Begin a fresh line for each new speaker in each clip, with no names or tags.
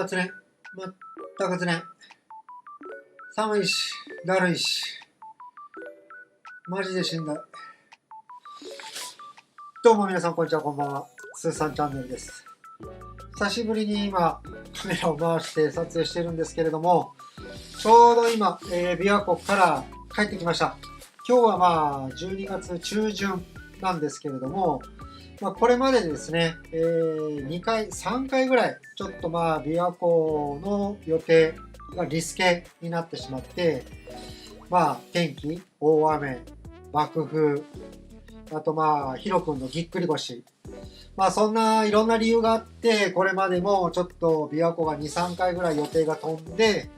たつね。まったくつね。寒いし、だるいし。マジでしんどい。どうも皆さん、こんにちは、こんばんは。スーさんチャンネルです。久しぶりに今、カメラを回して撮影してるんですけれども、ちょうど今、琵琶湖から帰ってきました。今日はまあ、12月中旬なんですけれども、これまでですね、2回、3回ぐらい、ちょっと琵琶湖の予定がリスケになってしまって、天気、大雨、爆風、あとヒロ君のぎっくり腰。そんないろんな理由があって、これまでもちょっと琵琶湖が2、3回ぐらい予定が飛んで、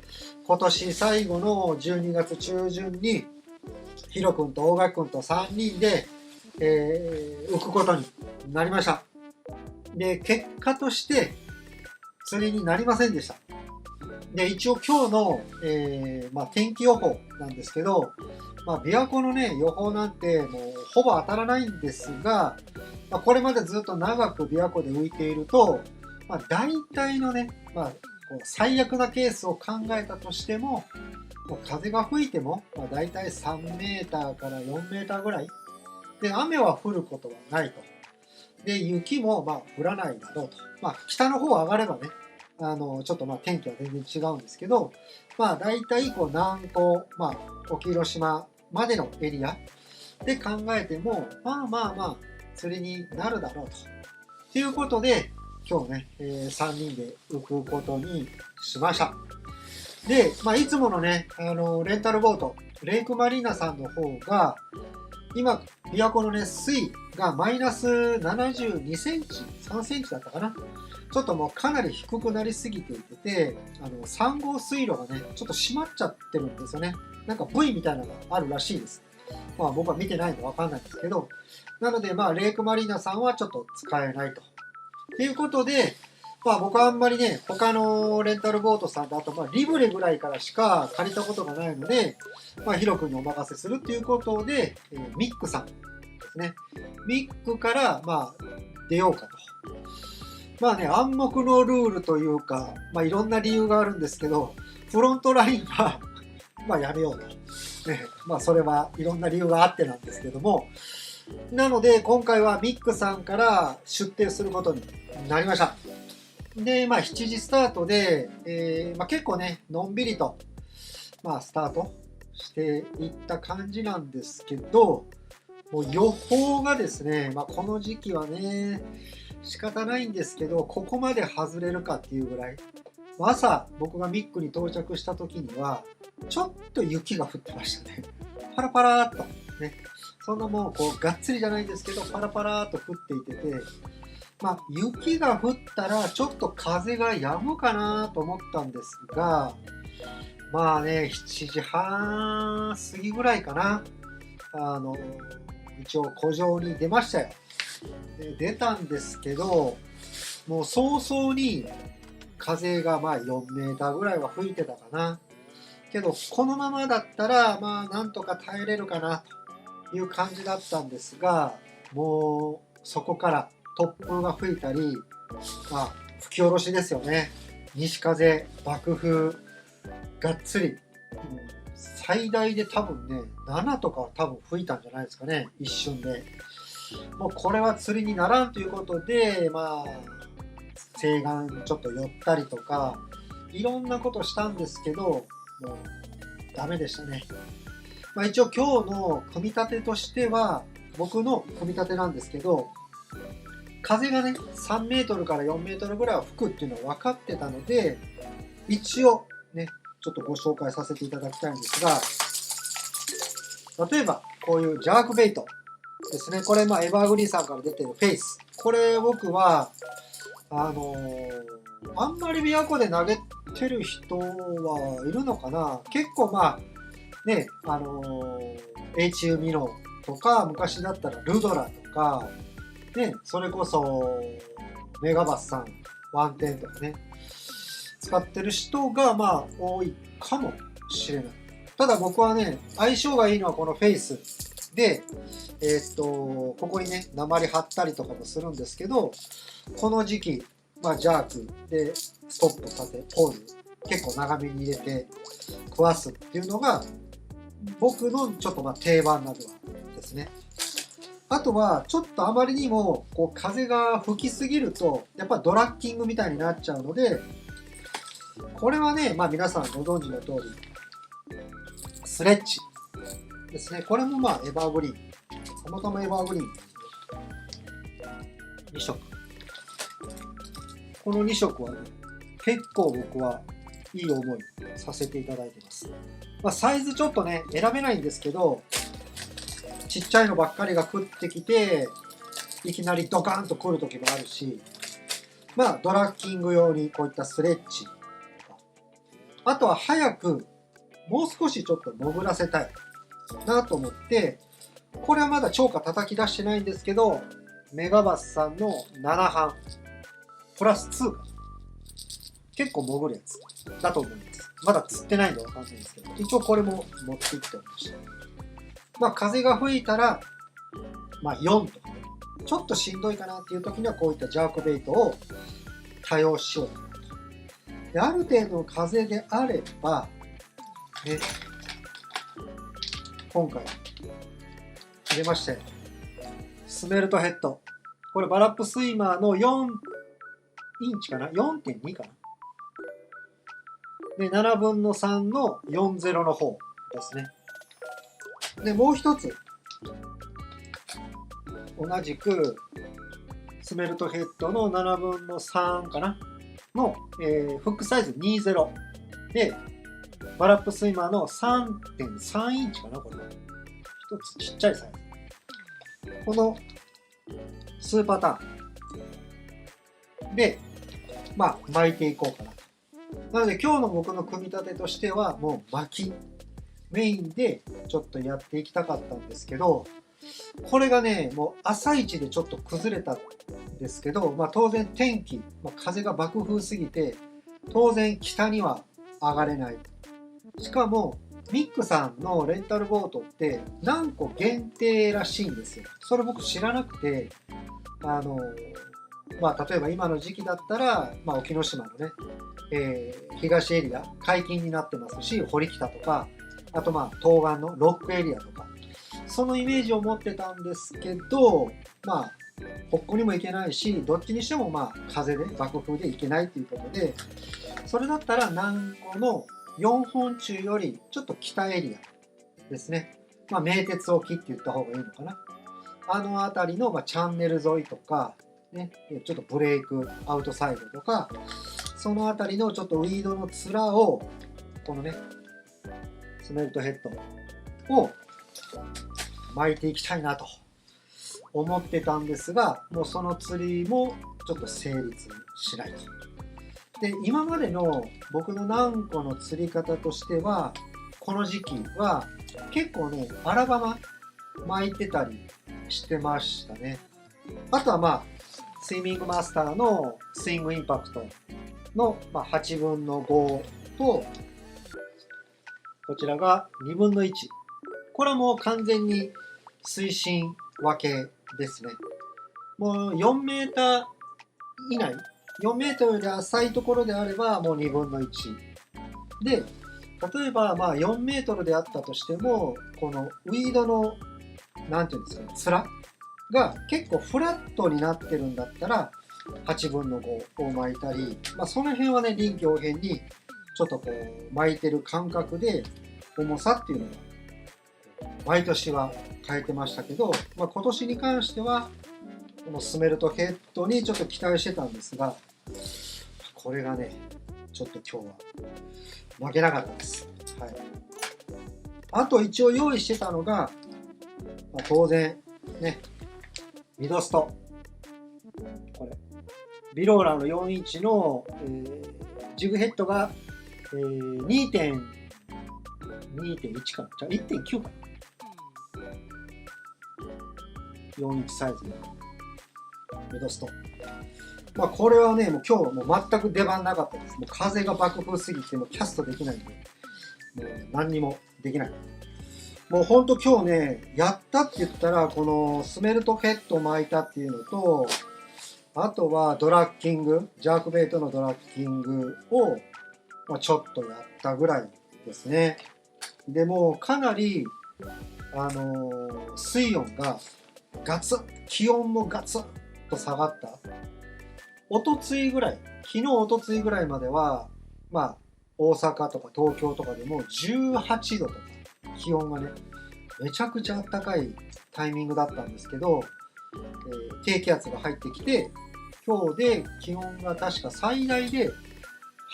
今年最後の12月中旬に、ヒロ君と大垣君と3人で、浮くことになりました。で、結果として釣りになりませんでした。で、一応今日の、天気予報なんですけど、琵琶湖のね、予報なんてもうほぼ当たらないんですが、これまでずっと長く琵琶湖で浮いていると、大体のね、最悪なケースを考えたとしても、風が吹いても、大体3メーターから4メーターぐらい。で、雨は降ることはないと。で、雪も降らないだろうと。北の方上がればね、ちょっと天気は全然違うんですけど、大体南高、沖広島までのエリアで考えても、釣りになるだろうと。ということで、今日ね、3人で浮くことにしました。で、いつものね、レンタルボート、レイクマリーナさんの方が、今、琵琶湖のね、水がマイナス72センチ、3センチだったかな。ちょっともうかなり低くなりすぎていて、3号水路がね、ちょっと閉まっちゃってるんですよね。なんか V みたいなのがあるらしいです。僕は見てないんでわかんないんですけど、なのでレイクマリーナさんはちょっと使えないと。ということで、僕はあんまりね、他のレンタルボートさんだと、リブレぐらいからしか借りたことがないので、ヒロ君にお任せするっていうことで、ミックさんですね。ミックから、出ようかと。暗黙のルールというか、いろんな理由があるんですけど、フロントラインは、やめようと。ね、それはいろんな理由があってなんですけども、なので、今回はミックさんから出店することになりました。で、7時スタートで、結構ね、のんびりと、スタートしていった感じなんですけど、もう予報がですね、この時期はね、仕方ないんですけど、ここまで外れるかっていうぐらい、朝、僕がミックに到着した時には、ちょっと雪が降ってましたね。パラパラーっと、ね。そんなもう、がっつりじゃないんですけど、パラパラーっと降っていてて、雪が降ったらちょっと風が止むかなと思ったんですが、7時半過ぎぐらいかな。一応湖上に出ましたよ。で出たんですけど、もう早々に風が4メーターぐらいは吹いてたかな。けど、このままだったら、なんとか耐えれるかなという感じだったんですが、もうそこから突風が吹いたり、吹き下ろしですよね。西風、爆風、がっつり。最大で多分ね、7とかは多分吹いたんじゃないですかね、一瞬で。もうこれは釣りにならんということで、西岸ちょっと寄ったりとか、いろんなことしたんですけど、もうダメでしたね。一応今日の組み立てとしては、僕の組み立てなんですけど、風がね、3メートルから4メートルぐらいは吹くっていうのは分かってたので、一応ね、ちょっとご紹介させていただきたいんですが、例えばこういうジャークベイトですね。これエバーグリーンさんから出てるフェイス。これ僕は、あんまり琵琶湖で投げてる人はいるのかな。結構HU ミノとか、昔だったらルドラとか、それこそメガバスさん、ワンテンとかね、使ってる人が多いかもしれない。ただ僕はね、相性がいいのはこのフェイスで、ここにね、鉛貼ったりとかもするんですけど、この時期、ジャークでストップさせ、ポール結構長めに入れて食わすっていうのが僕のちょっと定番などですね。あとはちょっとあまりにもこう風が吹きすぎるとやっぱドラッキングみたいになっちゃうので、これはね、皆さんご存知の通りスレッチですね。これもエバーグリーン、たまたまエバーグリーン2色、この2色はね結構僕はいい思いさせていただいてます。サイズちょっとね選べないんですけど、ちっちゃいのばっかりが食ってきていきなりドカンと来る時もあるし、ドラッキング用にこういったスレッチとか、あとは早くもう少しちょっと潜らせたいなと思って、これはまだ超過叩き出してないんですけど、メガバスさんの7半プラス2、結構潜るやつだと思います。まだ釣ってないんでわかんないんですけど、一応これも持ってきておりました。風が吹いたら、4とかね、ちょっとしんどいかなっていう時にはこういったジャークベイトを多用しようと。で、ある程度の風であれば、ね、今回入れましたよ。スメルトヘッド。これバラップスイマーの4インチかな ?4.2 かなで、7分の3の40の方ですね。で、もう一つ、同じく、スメルトヘッドの7分の3かなの、フックサイズ20で、バラップスイマーの 3.3 インチかなこれ。一つちっちゃいサイズ。この数パターンで、巻いていこうかなと。なので今日の僕の組み立てとしてはもう巻きメインでちょっとやっていきたかったんですけど、これがねもう朝一でちょっと崩れたんですけど、当然天気、風が爆風すぎて当然北には上がれない。しかもミックさんのレンタルボートって何個限定らしいんですよ。それ僕知らなくて、例えば今の時期だったら、沖ノ島のね、東エリア解禁になってますし、堀北とか、あと東岸のロックエリアとか、そのイメージを持ってたんですけど、北港にも行けないし、どっちにしても風で爆風で行けないということで、それだったら南郷の4本中よりちょっと北エリアですね。名鉄沖って言った方がいいのかな。あの辺りのチャンネル沿いとか、ね、ちょっとブレイクアウトサイドとか、その辺りのちょっとウィードの面を、このね、スメルトヘッドを巻いていきたいなと思ってたんですが、もうその釣りもちょっと成立しないと。で、今までの僕の南湖の釣り方としては、この時期は結構ね、アラバマ巻いてたりしてましたね。あとはスイミングマスターのスイングインパクトの8分の5と、こちらが2分の1。これはもう完全に水深分けですね。もう4メーター以内、4メートルより浅いところであればもう2分の1。で、例えば4メートルであったとしても、このウィードの、なんていうんですかね、面が結構フラットになってるんだったら、8分の5を巻いたり、その辺はね、臨機応変にちょっとこう巻いてる感覚で重さっていうのが毎年は変えてましたけど、今年に関してはこのスメルトヘッドにちょっと期待してたんですが、これがねちょっと今日は負けなかったです。はい、あと一応用意してたのが、当然ねミドスト、これビローラの4インチの、ジグヘッドが、2.1 かな、じゃあ 1.9 かな、4インチサイズのミドスト。これはねもう今日もう全く出番なかったです。もう風が爆風すぎてもうキャストできないんで、もう何にもできない。もうほんと今日ねやったって言ったらこのスメルトヘッド巻いたっていうのと、あとはドラッキング、ジャークベイトのドラッキングを、ちょっとやったぐらいですね。でもかなり、水温が気温もガツッと下がった。おとついぐらい、昨日おとついぐらいまでは、大阪とか東京とかでも18度とか気温がね、めちゃくちゃ暖かいタイミングだったんですけど、低気圧が入ってきて、今日で気温が確か最大で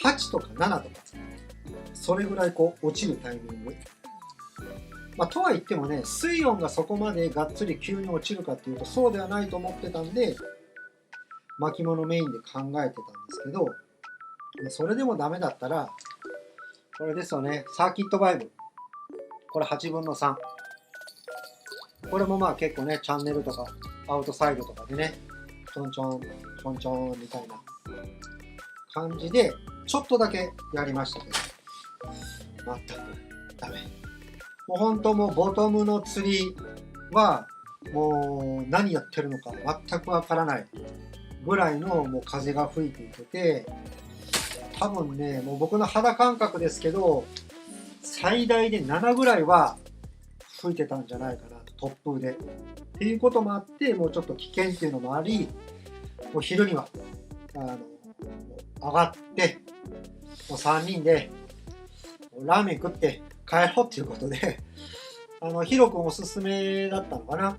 8とか7とか、それぐらい落ちるタイミング。とは言ってもね、水温がそこまでがっつり急に落ちるかっていうとそうではないと思ってたんで、巻物メインで考えてたんですけど、それでもダメだったら、これですよね、サーキットバイブ。これ8分の3。これも結構ね、チャンネルとかアウトサイドとかでね、ちょんちょん、ちょんちょんみたいな感じで、ちょっとだけやりましたけど、全くダメ。もう本当もうボトムの釣りは、もう何やってるのか全くわからないぐらいのもう風が吹いていて、多分ね、もう僕の肌感覚ですけど、最大で7ぐらいは吹いてたんじゃないかなと、突風で。っていうこともあって、もうちょっと危険っていうのもあり、もう昼には上がって、もう3人でラーメン食って帰ろうっていうことで、ヒロ君おすすめだったのかな。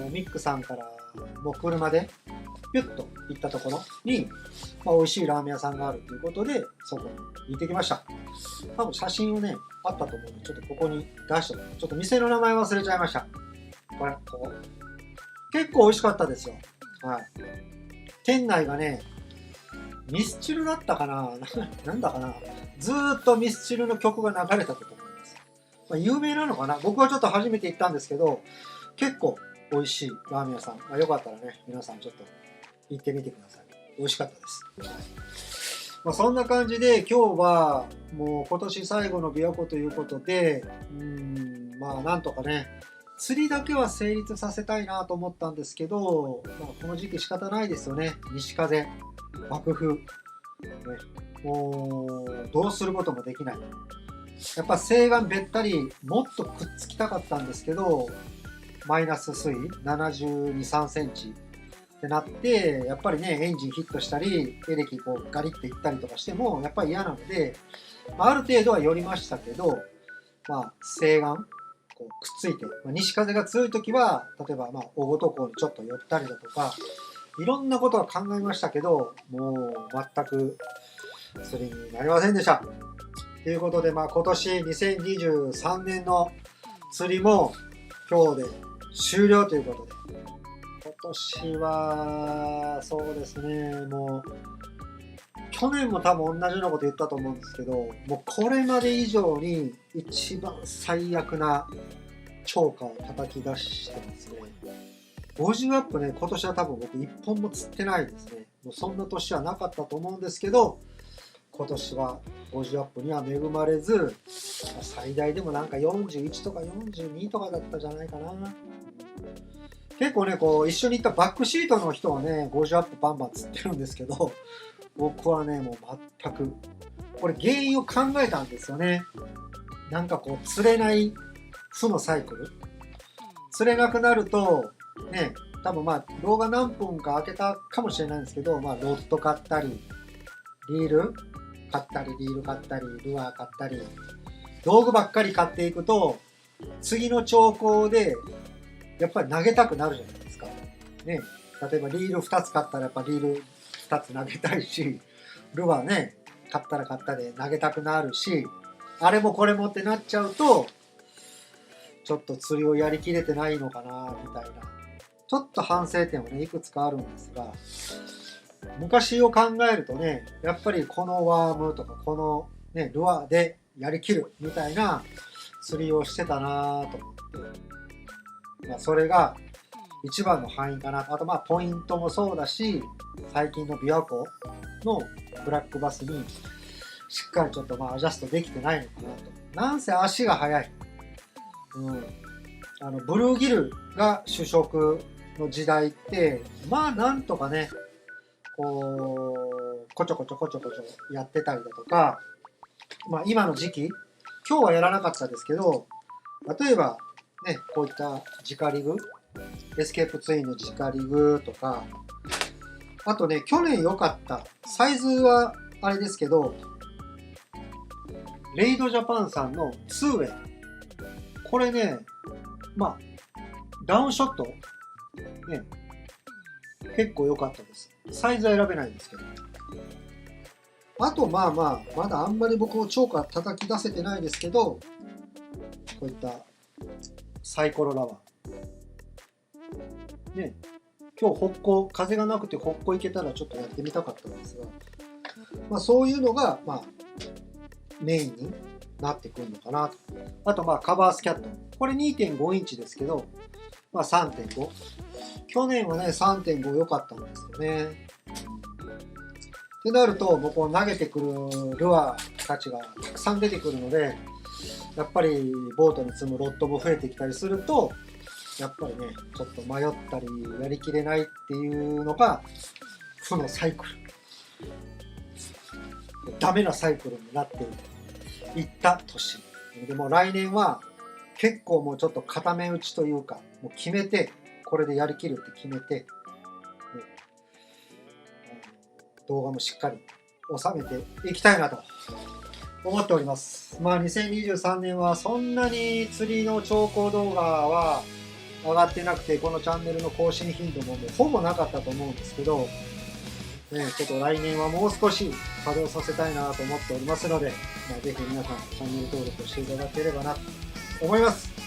ミックさんからもう車でピュッと行ったところに、美味しいラーメン屋さんがあるということで、そこに行ってきました。多分写真をね、あったと思うので、ちょっとここに出しておく。ちょっと店の名前忘れちゃいました。ここ。結構美味しかったですよ。はい。店内がね、ミスチルだったかななんだかな、ずーっとミスチルの曲が流れたと思います。有名なのかな。僕はちょっと初めて行ったんですけど、結構美味しいラーメン屋さん。よかったらね、皆さんちょっと行ってみてください。美味しかったです。そんな感じで今日はもう今年最後の琵琶湖ということで、なんとかね、釣りだけは成立させたいなと思ったんですけど、この時期仕方ないですよね。西風、爆風、ね、もうどうすることもできない。やっぱ西岸べったりもっとくっつきたかったんですけど、マイナス水72、3センチってなって、やっぱりね、エンジンヒットしたり、エレキガリっていったりとかしても、やっぱり嫌なので、ある程度は寄りましたけど、西岸、くっついて、西風が強い時は、例えば大ごと港にちょっと寄ったりだとか、いろんなことは考えましたけど、もう全く釣りになりませんでした。ということで、今年2023年の釣りも今日で終了ということで、今年はそうですね、もう去年も多分同じようなこと言ったと思うんですけど、もうこれまで以上に一番最悪な超過を叩き出してますね。50アップね、今年は多分僕1本も釣ってないですね。もうそんな年はなかったと思うんですけど、今年は50アップには恵まれず、最大でもなんか41とか42とかだったじゃないかな。結構ね、一緒に行ったバックシートの人はね、50アップバンバン釣ってるんですけど、僕はね、もう全く、これ原因を考えたんですよね。なんか釣れない負のサイクル。釣れなくなると、ね、多分動画何分か開けたかもしれないんですけど、ロッド買ったり、リール買ったり、ルアー買ったり、道具ばっかり買っていくと、次の兆候で、やっぱり投げたくなるじゃないですか。ね、例えばリール2つ買ったらやっぱリール2つ投げたいし、ルアーね、買ったら買ったで投げたくなるし、あれもこれもってなっちゃうと、ちょっと釣りをやりきれてないのかな、みたいな。ちょっと反省点はね、いくつかあるんですが、昔を考えるとね、やっぱりこのワームとかこのね、ルアーでやりきるみたいな釣りをしてたなと思って、それが一番の範囲かな。あとポイントもそうだし、最近の琵琶湖のブラックバスにしっかりちょっとアジャストできてないのかなと。なんせ足が速い。ブルーギルが主食の時代って、まあなんとかね、こちょこちょやってたりだとか、まあ今の時期、今日はやらなかったですけど、例えばね、こういった直リグ、エスケープツインの直リグとか、あとね、去年良かった、サイズはあれですけど、レイドジャパンさんのツーウェイ。これね、まあ、ダウンショット、ね、結構良かったです。サイズは選べないんですけど。あと、まだあんまり僕も超過叩き出せてないですけど、こういったサイコロラワー。ね、今日北高、風がなくて北高行けたらちょっとやってみたかったんですが、まあそういうのが、まあ、メインになってくるのかなと。あと、まあカバースキャット。これ 2.5 インチですけど、まあ 3.5。去年はね、3.5 良かったんですよね。ってなると、もうこう投げてくるルアーたちがたくさん出てくるので、やっぱりボートに積むロッドも増えてきたりすると、やっぱりね、ちょっと迷ったり、やりきれないっていうのが、負のサイクル。ダメなサイクルになっていった年。でも来年は結構もうちょっと固め打ちというか、もう決めて、これでやりきるって決めて、ね、動画もしっかり収めていきたいなと思っております。まあ2023年はそんなに釣りの調校動画は上がってなくて、このチャンネルの更新頻度ももうほぼなかったと思うんですけど、ね、ちょっと来年はもう少し稼働させたいなと思っておりますので、ぜひ皆さんチャンネル登録していただければなと思います。